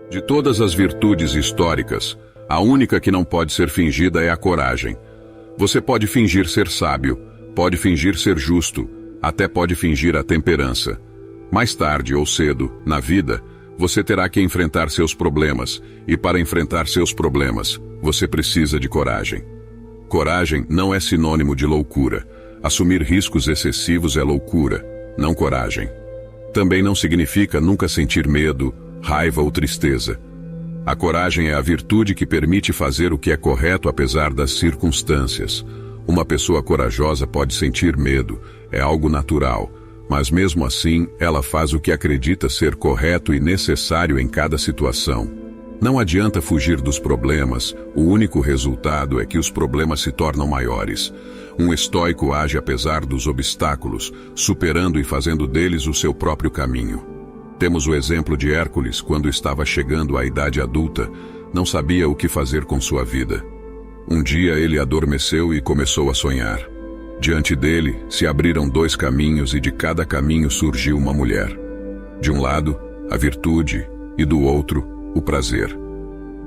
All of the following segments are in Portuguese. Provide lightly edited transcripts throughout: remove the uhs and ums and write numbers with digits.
De todas as virtudes históricas, a única que não pode ser fingida é a coragem. Você pode fingir ser sábio, pode fingir ser justo, até pode fingir a temperança. Mais tarde ou cedo, na vida, você terá que enfrentar seus problemas, e para enfrentar seus problemas, você precisa de coragem. Coragem não é sinônimo de loucura. Assumir riscos excessivos é loucura, não coragem. Também não significa nunca sentir medo, raiva ou tristeza. A coragem é a virtude que permite fazer o que é correto apesar das circunstâncias. Uma pessoa corajosa pode sentir medo, é algo natural, mas mesmo assim ela faz o que acredita ser correto e necessário em cada situação. Não adianta fugir dos problemas, o único resultado é que os problemas se tornam maiores. Um estoico age apesar dos obstáculos, superando e fazendo deles o seu próprio caminho. Temos o exemplo de Hércules, quando estava chegando à idade adulta, não sabia o que fazer com sua vida. Um dia ele adormeceu e começou a sonhar. Diante dele se abriram dois caminhos e de cada caminho surgiu uma mulher. De um lado, a virtude, e do outro, o prazer.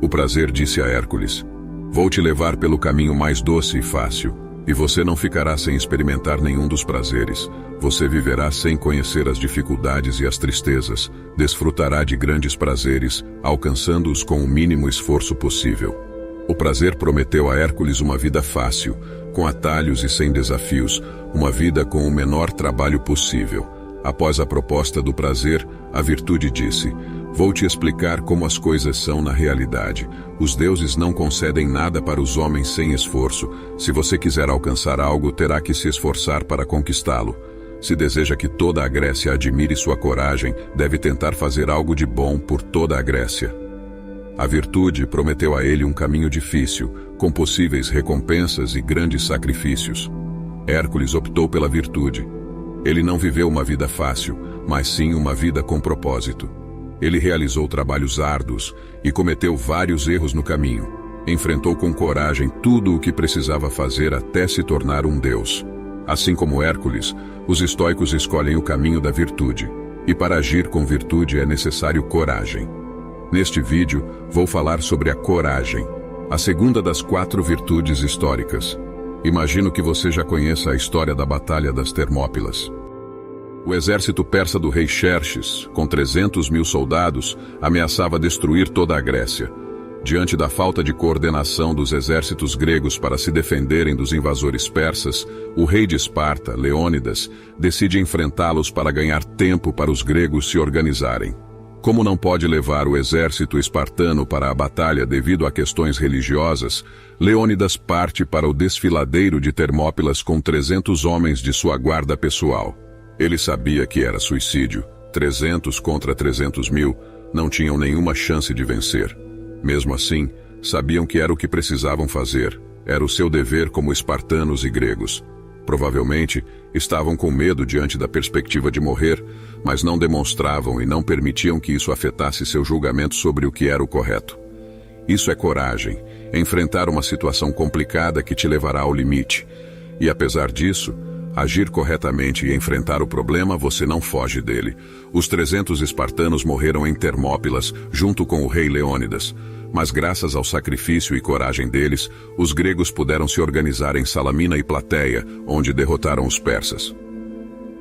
O prazer disse a Hércules: "Vou te levar pelo caminho mais doce e fácil, e você não ficará sem experimentar nenhum dos prazeres. Você viverá sem conhecer as dificuldades e as tristezas, desfrutará de grandes prazeres, alcançando-os com o mínimo esforço possível." O prazer prometeu a Hércules uma vida fácil, com atalhos e sem desafios, uma vida com o menor trabalho possível. Após a proposta do prazer, a virtude disse: "Vou te explicar como as coisas são na realidade. Os deuses não concedem nada para os homens sem esforço. Se você quiser alcançar algo, terá que se esforçar para conquistá-lo. Se deseja que toda a Grécia admire sua coragem, deve tentar fazer algo de bom por toda a Grécia." A virtude prometeu a ele um caminho difícil, com possíveis recompensas e grandes sacrifícios. Hércules optou pela virtude. Ele não viveu uma vida fácil, mas sim uma vida com propósito. Ele realizou trabalhos árduos e cometeu vários erros no caminho. Enfrentou com coragem tudo o que precisava fazer até se tornar um deus. Assim como Hércules, os estoicos escolhem o caminho da virtude. E para agir com virtude é necessário coragem. Neste vídeo, vou falar sobre a coragem, a segunda das 4 virtudes históricas. Imagino que você já conheça a história da Batalha das Termópilas. O exército persa do rei Xerxes, com 300.000 soldados, ameaçava destruir toda a Grécia. Diante da falta de coordenação dos exércitos gregos para se defenderem dos invasores persas, o rei de Esparta, Leônidas, decide enfrentá-los para ganhar tempo para os gregos se organizarem. Como não pode levar o exército espartano para a batalha devido a questões religiosas, Leônidas parte para o desfiladeiro de Termópilas com 300 homens de sua guarda pessoal. Ele sabia que era suicídio. 300 contra 300.000 não tinham nenhuma chance de vencer. Mesmo assim, sabiam que era o que precisavam fazer. Era o seu dever como espartanos e gregos. Provavelmente, estavam com medo diante da perspectiva de morrer, mas não demonstravam e não permitiam que isso afetasse seu julgamento sobre o que era o correto. Isso é coragem, enfrentar uma situação complicada que te levará ao limite. E apesar disso, agir corretamente e enfrentar o problema, você não foge dele. Os 300 espartanos morreram em Termópilas, junto com o rei Leônidas. Mas graças ao sacrifício e coragem deles, os gregos puderam se organizar em Salamina e Plateia, onde derrotaram os persas.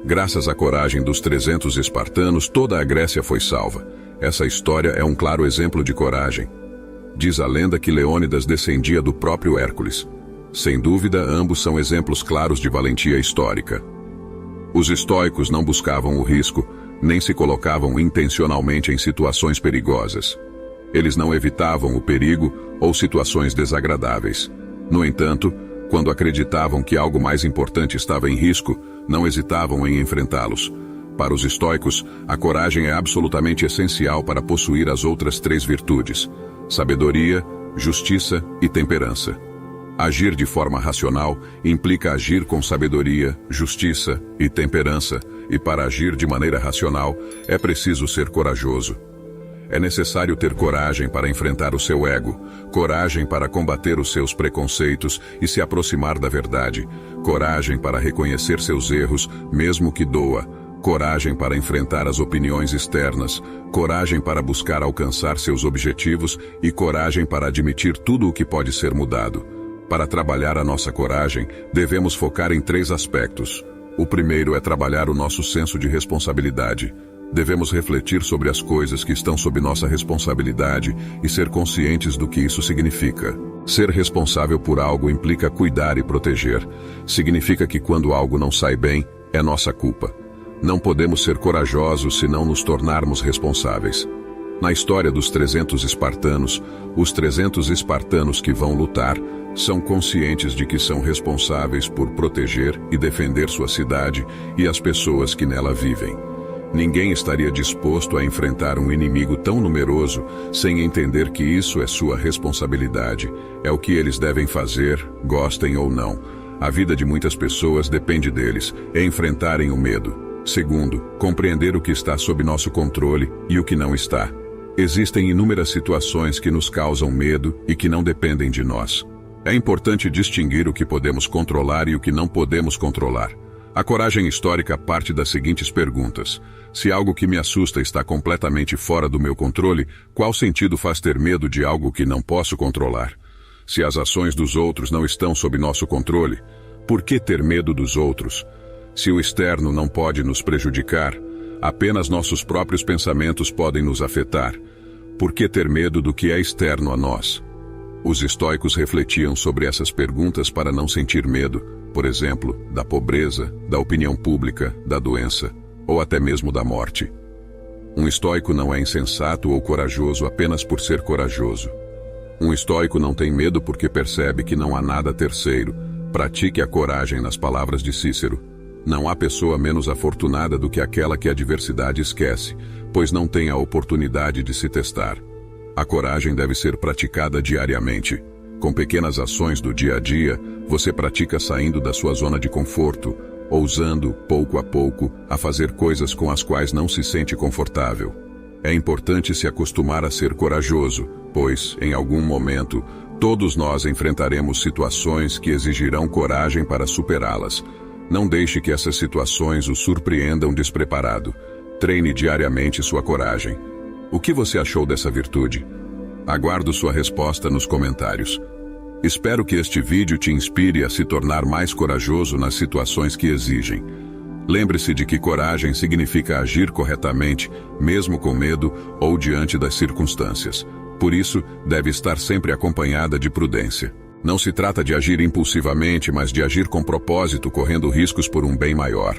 Graças à coragem dos 300 espartanos, toda a Grécia foi salva. Essa história é um claro exemplo de coragem. Diz a lenda que Leônidas descendia do próprio Hércules. Sem dúvida, ambos são exemplos claros de valentia histórica. Os estoicos não buscavam o risco, nem se colocavam intencionalmente em situações perigosas. Eles não evitavam o perigo ou situações desagradáveis. No entanto, quando acreditavam que algo mais importante estava em risco, não hesitavam em enfrentá-los. Para os estoicos, a coragem é absolutamente essencial para possuir as outras 3 virtudes: sabedoria, justiça e temperança. Agir de forma racional implica agir com sabedoria, justiça e temperança, e para agir de maneira racional é preciso ser corajoso. É necessário ter coragem para enfrentar o seu ego, coragem para combater os seus preconceitos e se aproximar da verdade, coragem para reconhecer seus erros, mesmo que doa, coragem para enfrentar as opiniões externas, coragem para buscar alcançar seus objetivos e coragem para admitir tudo o que pode ser mudado. Para trabalhar a nossa coragem, devemos focar em 3 aspectos. O primeiro é trabalhar o nosso senso de responsabilidade. Devemos refletir sobre as coisas que estão sob nossa responsabilidade e ser conscientes do que isso significa. Ser responsável por algo implica cuidar e proteger. Significa que quando algo não sai bem, é nossa culpa. Não podemos ser corajosos se não nos tornarmos responsáveis. Na história dos 300 espartanos, os 300 espartanos que vão lutar são conscientes de que são responsáveis por proteger e defender sua cidade e as pessoas que nela vivem. Ninguém estaria disposto a enfrentar um inimigo tão numeroso sem entender que isso é sua responsabilidade, é o que eles devem fazer, gostem ou não. A vida de muitas pessoas depende deles, é enfrentarem o medo. Segundo, compreender o que está sob nosso controle e o que não está. Existem inúmeras situações que nos causam medo e que não dependem de nós. É importante distinguir o que podemos controlar e o que não podemos controlar. A coragem histórica parte das seguintes perguntas. Se algo que me assusta está completamente fora do meu controle, qual sentido faz ter medo de algo que não posso controlar? Se as ações dos outros não estão sob nosso controle, por que ter medo dos outros? Se o externo não pode nos prejudicar, apenas nossos próprios pensamentos podem nos afetar. Por que ter medo do que é externo a nós? Os estoicos refletiam sobre essas perguntas para não sentir medo, por exemplo, da pobreza, da opinião pública, da doença, ou até mesmo da morte. Um estoico não é insensato ou corajoso apenas por ser corajoso. Um estoico não tem medo porque percebe que não há nada terceiro. Pratique a coragem nas palavras de Cícero. Não há pessoa menos afortunada do que aquela que a adversidade esquece, pois não tem a oportunidade de se testar. A coragem deve ser praticada diariamente. Com pequenas ações do dia a dia, você pratica saindo da sua zona de conforto, ousando, pouco a pouco, a fazer coisas com as quais não se sente confortável. É importante se acostumar a ser corajoso, pois, em algum momento, todos nós enfrentaremos situações que exigirão coragem para superá-las. Não deixe que essas situações o surpreendam despreparado. Treine diariamente sua coragem. O que você achou dessa virtude? Aguardo sua resposta nos comentários. Espero que este vídeo te inspire a se tornar mais corajoso nas situações que exigem. Lembre-se de que coragem significa agir corretamente, mesmo com medo ou diante das circunstâncias. Por isso, deve estar sempre acompanhada de prudência. Não se trata de agir impulsivamente, mas de agir com propósito, correndo riscos por um bem maior.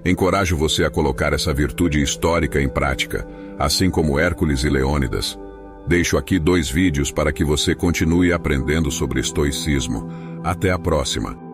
Encorajo você a colocar essa virtude histórica em prática, assim como Hércules e Leônidas. Deixo aqui 2 vídeos para que você continue aprendendo sobre estoicismo. Até a próxima!